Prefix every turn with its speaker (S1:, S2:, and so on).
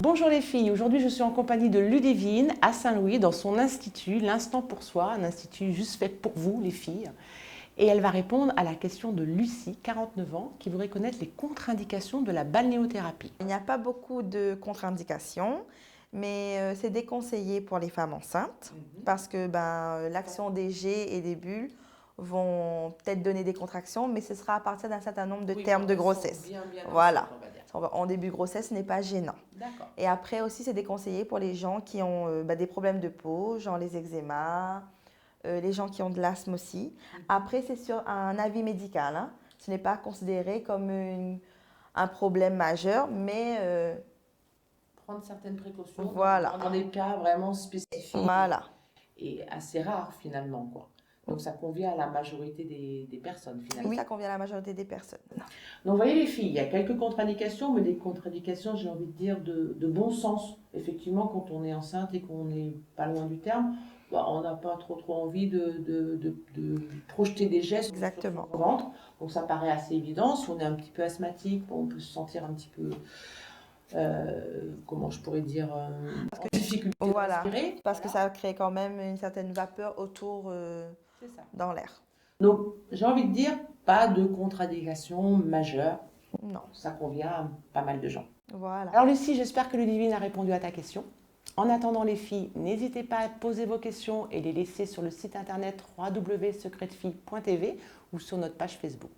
S1: Bonjour les filles, aujourd'hui je suis en compagnie de Ludivine à Saint-Louis dans son institut, l'Instant pour soi, un institut juste fait pour vous les filles. Et elle va répondre à la question de Lucie, 49 ans, qui voudrait connaître les contre-indications de la balnéothérapie.
S2: Il n'y a pas beaucoup de contre-indications, mais c'est déconseillé pour les femmes enceintes parce que l'action des jets et des bulles vont peut-être donner des contractions, mais ce sera à partir d'un certain nombre de termes de grossesse. Voilà. En début de grossesse, ce n'est pas gênant. Et après aussi, c'est déconseillé pour les gens qui ont des problèmes de peau, genre les eczémas, les gens qui ont de l'asthme aussi. Après, c'est sur un avis médical, hein. Ce n'est pas considéré comme un problème majeur, mais
S1: Prendre certaines précautions
S2: voilà.
S1: dans des cas vraiment spécifiques
S2: Voilà.
S1: et assez rares finalement, quoi. Donc ça convient à la majorité des personnes finalement.
S2: Oui, ça convient à la majorité des personnes.
S1: Donc vous voyez les filles, il y a quelques contre-indications, mais des contre-indications, j'ai envie de dire, de bon sens. Effectivement, quand on est enceinte et qu'on n'est pas loin du terme, on n'a pas trop envie de projeter des gestes
S2: Exactement.
S1: sur son ventre. Donc ça paraît assez évident. Si on est un petit peu asthmatique, on peut se sentir un petit peu, comment je pourrais dire, en difficulté de
S2: Voilà,
S1: respirer.
S2: parce que ça crée quand même une certaine vapeur autour dans l'air.
S1: Donc j'ai envie de dire, pas de contre-indication majeure.
S2: Non.
S1: Ça convient à pas mal de gens.
S2: Voilà.
S1: Alors Lucie, j'espère que Ludivine a répondu à ta question. En attendant les filles, n'hésitez pas à poser vos questions et les laisser sur le site internet www.secretfille.tv ou sur notre page Facebook.